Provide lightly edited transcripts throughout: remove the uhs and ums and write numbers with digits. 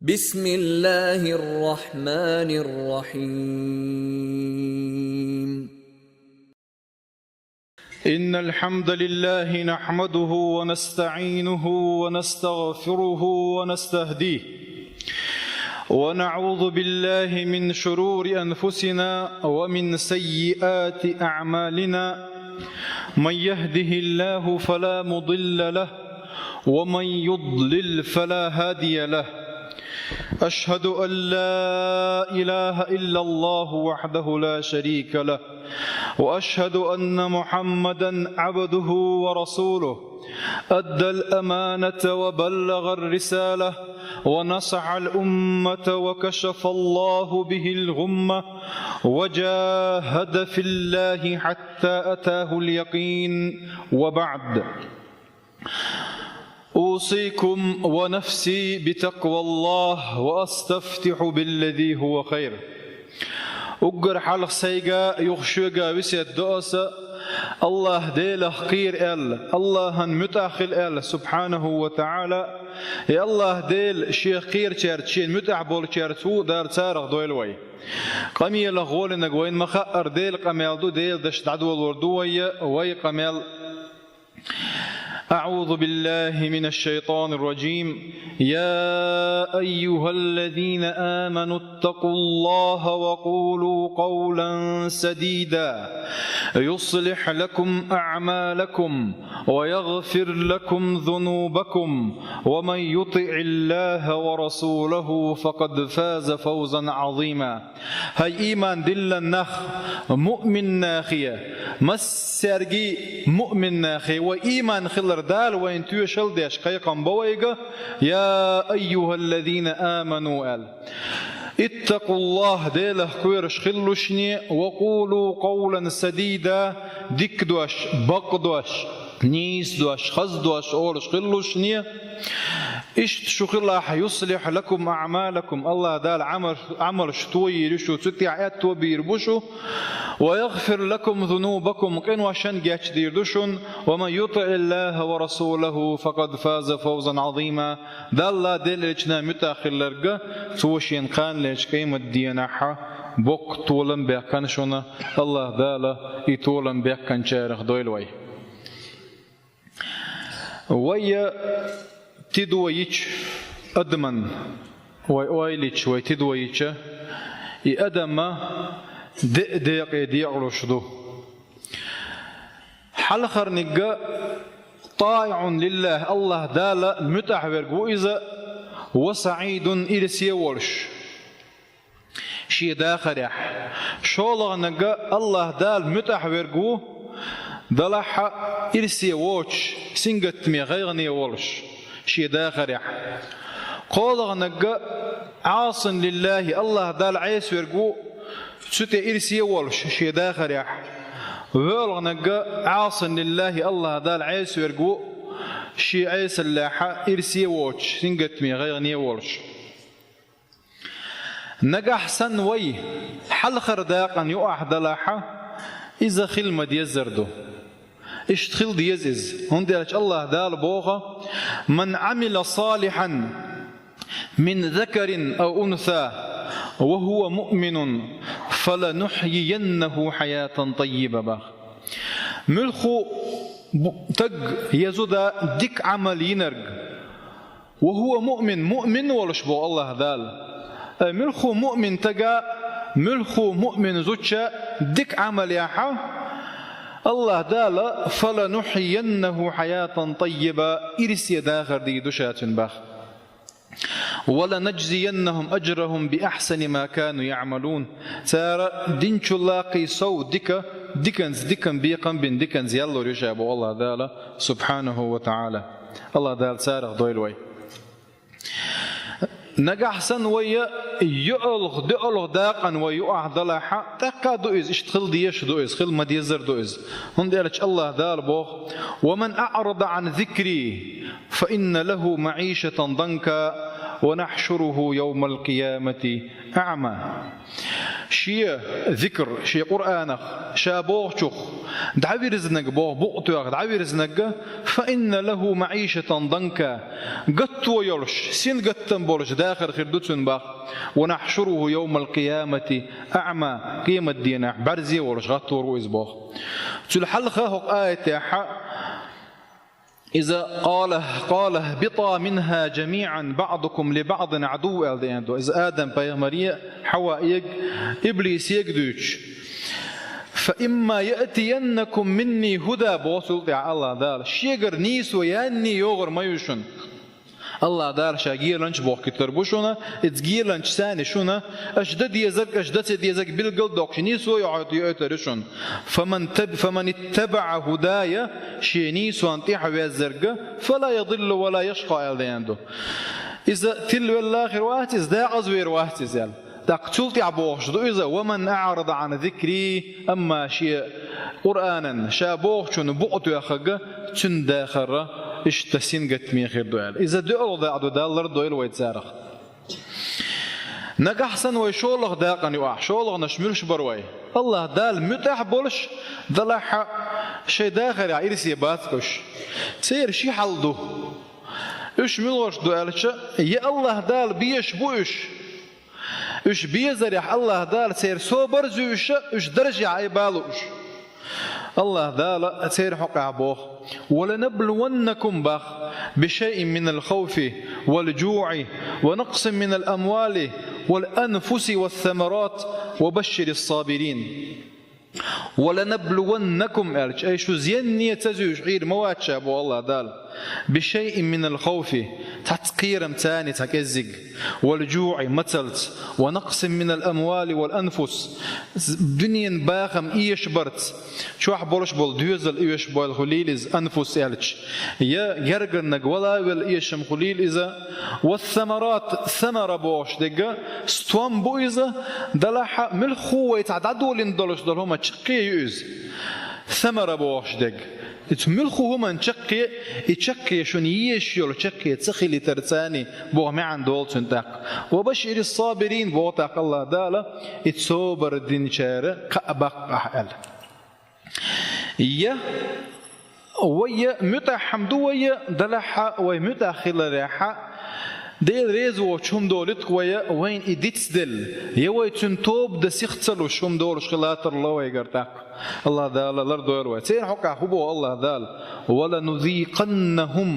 بسم الله الرحمن الرحيم. إن الحمد لله نحمده ونستعينه ونستغفره ونستهديه ونعوذ بالله من شرور أنفسنا ومن سيئات أعمالنا. من يهده الله فلا مضل له ومن يضلل فلا هادي له. أشهد أن لا إله إلا الله وحده لا شريك له، وأشهد أن محمدا عبده ورسوله. أدى الأمانة وبلغ الرسالة ونصح الأمة وكشف الله به الغمة وجاهد في الله حتى أتاه اليقين. وبعد، أوصيكم ونفسي بتقوى الله وأستفتح بالذي هو خير. أقر حلق سيقا يخشوقا وسيد دؤسا الله ديله خير الله متأخل سبحانه وتعالى. يا الله ديل شيخ خير شارت شين متعبول شارتو دار تارغ دويلوي قمي لغول نقوين مخأر ديل قميل دو ديل دشت عدو الوردوية وي قميل. أعوذ بالله من الشيطان الرجيم. يا أيها الذين آمنوا اتقوا الله وقولوا قولا سديدا يصلح لكم أعمالكم ويغفر لكم ذنوبكم، ومن يطع الله ورسوله فقد فاز فوزا عظيما. هاي إيمان دل النخ مؤمن ناخية مسرقي مؤمن ناخية وإيمان خلر دال وين تيشل ديش قيقم بويقة. يا أيها الذين آمنوا اتقوا الله ديله كويرش خلوشني وقولوا قولا سديدا ديك دوش بق دوش نيس دوش خز دوش أولش خلوشني إشت شخلاح يصلح لكم أعمالكم. الله دال عمر شتوي رشو تتعيات توبير بشو ويغفر لكم ذنوبكم قين وشن جاتش ديردشن. ومن يطع الله ورسوله فقد فاز فوزا عظيما. دال دل لجنا متاخر لرقا توشين قان ليش قيمة ديناحا بوك طولن بيكان شونا الله دال يطولن بيكان شارخ دويلوي ويا تدويش أدمن ويليش ويتدويش أدم دق يعرشدو حلخر نجا طائع لله الله دال متعبر جويزة وسعيد إرسي ورش شي داخل يح شولغ نجا الله دال متعبر جو دلح إرسي ووش سنجت مي غيرني ورش شي داخل يح قولغ نجا عاص لله الله دال عيس ورجو ستة إرسي ورش شي داخل يح وولغ نجا عاص لله الله دال عيس ورجو شي عيس اللاحة إرسي ووش سنجت مي غيرني ورش نجا حسن وي حل خرداقا يقع دلاحة إذا خل مد يزردو اشتخل ديزز هندلش الله دال بوغا. من عمل صالحا من ذكر أو أنثى وهو مؤمن فلنحيينه حياة طيبة. ملخو تق يزود ديك عمل ينرق وهو مؤمن ولشبو الله دال ملخو مؤمن تقى ملخو مؤمن زوجة ديك عمل ياحا الله دال فلنحيينه حياة طيبة إرسي داخر دي دشات باخ ولنجزينهم أجرهم بأحسن ما كانوا يعملون. سارة دينش الله قيسو ديكن بيقن بين ديكنز يالله رجابو الله دال سبحانه وتعالى. الله دال سارة دويلوي نجح سن ويا يؤلغ داقا ويقع ضلاحا تقا دوئز اشتخل ديش دوئز خل مديزر دوئز هم ديالك الله دار بوخ. ومن أعرض عن ذكري فإن له معيشة ضنكا ونحشره يوم القيامة أعمى. شيء ذكر شيء قرآن شابوخ دعوي رزنك بوه بوقتوغ دعوي رزنك فإن له معيشة ضنكا قط ويرش سين قطن بولش داخل خردوتن باخ ونحشره يوم القيامة أعمى قيمة دينا برزي ورش غطور وإزبوخ تلحلخه آية إذا قال اهبطا منها جميعا بعضكم لبعض عدو. إذا آدم بيغمرية حواء إبليس يقدوش فإما يأتينكم مني هدى بوصلت على الله دال شيغر نيس وياني يوغر ما يوشن الله دار شاگیر لنچ بوخ کتر بوشونه اتگیر لنچ سانی شونه اشدد يزك بالقل دوكشنيسو يعطيشون فمن اتبع هدايا شينيسو انطيح ويزرق فلا يضل ولا يشقى الدياندو اذا تلو الاخر واحتز دا ازوير واحتز يال تقتلت عبوخش دو اذا ومن اعرض عن ذكري اما شيء قرانا شابوخشون بوقتو يخغ تن داخره اشتسين قت مين خير دوال إذا دعوا ذا دالر دوال ويتزارخ نجح سن ويشولخ داقني واح شولخ نشملش بروي الله دال متاح بولش دلح شيء داخل عيرسي باتكش سير شي حلدو اش ملوش دوالش يا الله دال بيش بوش اش بيزرح الله دال سير صبر زوش اش درجة عيبالوش الله دال سير حق بوخ ولنبلونكم بخ بشيء من الخوف والجوع ونقص من الأموال والأنفس والثمرات وبشر الصابرين ولنبلونكم أي شو زينية تزوج غير مواتش أبو الله دال بشيء من الخوف تتقير متاني تكزق والجوع متلت ونقص من الأموال والأنفس دنيا باخم إيش برت شو أحبولش بول دوزل إيش بول خليلز أنفس إلش يا جرجر ولا والإيشم خليل إذا والثمرات ثمرة بوش دقة ستوام بويزة دلها ملخوة يتعددوا لندلش دلهم تشقي يوز ثمرة بوش دق تملخو هما نشقي يتشقي شون يشيل تشقي تسخي ترتاني بو معن دول تنتق وبشر الصابرين بوتاق الله دالا يتصوبر الدين شارع قبق أحل يا ويا متحمد ويا دلحة ومتأخر ريحة ديل ريزو شوم دولت ويا وين إديتس دل يوي تنتوب دسيختل وشوم دول شغلات الله ويقرتاق الله دال لردور وتين حقا حبو الله دال ولا نذيقنهم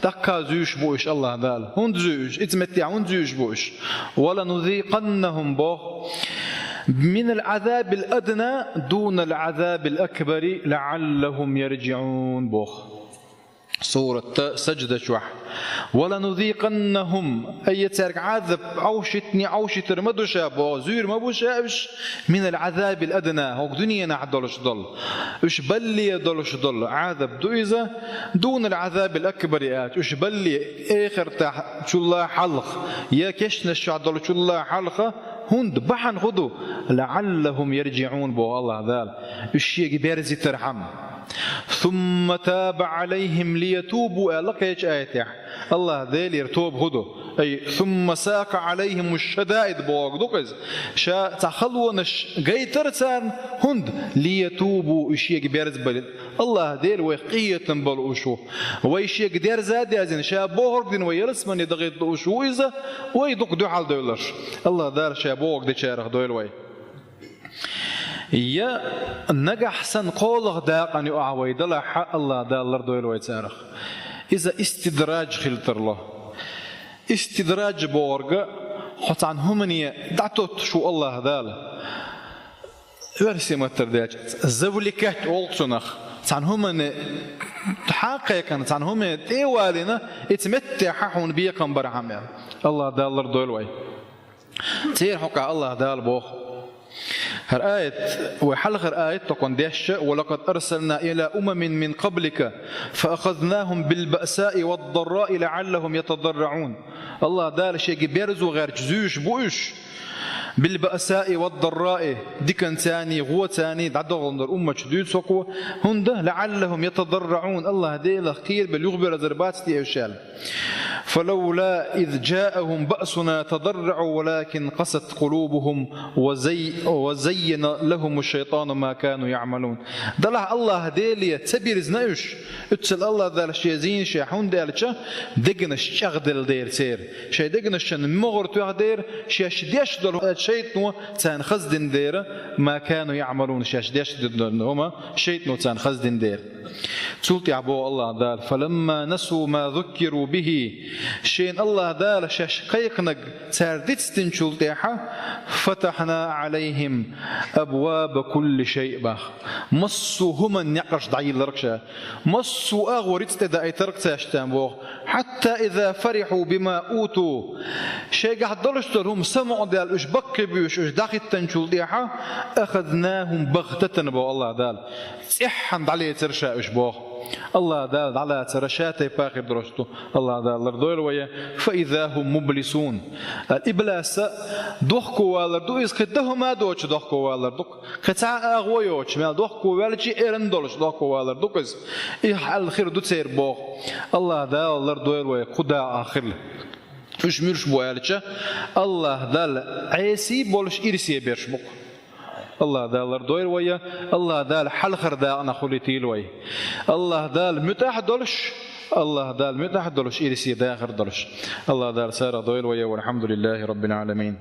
تكا زوج بوش الله دال هون زوج اتمتع هون زوج بوش ولا نذيقنهم بو من العذاب الأدنى دون العذاب الأكبر لعلهم يرجعون بوخ سورة سجدة شوح ولنذيقنهم أي ترك عذاب عوشت رمدوشا بو زير ما بوشابش من العذاب الأدنى هوك دنيا نعدلش ضل اش بلي دلش ضل عذاب دويزة دون العذاب الأكبر اش بلي آخر تاع شو الله حلق يا كشنا شو عدل شو الله حلقه هند بحن خدو لعلهم يرجعون بو الله ذال الشيء بيرزي ترحم ثم تاب عليهم ليتوبوا لقيت آية الله ذيل يرتوب هدو أي ثم ساق عليهم الشدائد بوق دقز شا تخلونش جيترتان هند ليتوبوا الشيء بيرز بلد الله ذيل وقية بالأشو ويشيء قدر زاد يزن شا بوهر دين ويرس من يدغيت الأشو إذا ويدق دعال دولش الله دار شا بوق دي شارخ دول وي يا نجح سن قوله داقني أعوي دلا حق الله دالر دويل ويتارخ إذا استدراج خلتر له استدراج بورجا حط عن همنية دعتوت شو الله دال ورسي ما ترداج زولكات أولتنخ عن همن حقيقة كانت عن هم تيوالنا يتمتع حون بيقم برحم الله دالر دويل وي تير حقا الله دال بوخ هر آية وحلق آية تقول دهش ولقد أرسلنا إلى من قبلك فأخذناهم بالبأساء والضراء لعلهم يتضرعون الله دال شيء بيرزو غير جزوش بوش بالبأساء والضراء ديكن ثاني غو ثاني دعدغن الأمة شدود سقو هنده لعلهم يتضرعون الله ديل خير باليغبر زربات تيوشال فلولا إذ جاءهم بأسنا تضرعوا ولكن قست قلوبهم وزين لهم الشيطان ما كانوا يعملون. دلع الله ديلية تبيرز نايش اتسل الله ذال شيزين شيحون دالشة دقنش شغدل دير سير شي دقنش شن مغر تغدير شيش ديش دل شيطنو تان خزدن دير ما كانوا يعملون شيش ديش دل هما شيطنو تان خزدن دير. تولتي عبو الله دال فلما نسوا ما ذكروا به شين الله دال شاش قيقنق تاردتستن تولتيحا فتحنا عليهم أبواب كل شيء باخ مصوا هما نقش ضعي لركشا مصوا أغوريت داي تركتاشتان بوغ حتى إذا فرحوا بما أوتوا شيء قاعد دلشترهم سمعوا دال إش بقي بيش إش داخل تولتيحا أخذناهم بغتة بو الله دال إحن عليه ترشا إش بوغ الله دال على ترشاتي باخر درشتو الله دال لردويل ويا فإذا هم مبلسون الإبلاس دوخكو والردو إذ كده ما دوش دوخكو والردو كتاع أغويوش ما دوخكو والجي إيرن دولش دوخكو والردو كز إيه الخير دو تسير بوغ الله دال لردويل ويا قدا آخر فش ميرش بوالجة الله دال عيسي بولش إرسي بيرش بوغ الله دال دوير ويا الله دال حلخر دا أنا خليتي لوي الله دال متاح دولش الله دال متاح دولش إرسي داخر دولش الله دال سارة دوير ويا والحمد لله رب العالمين.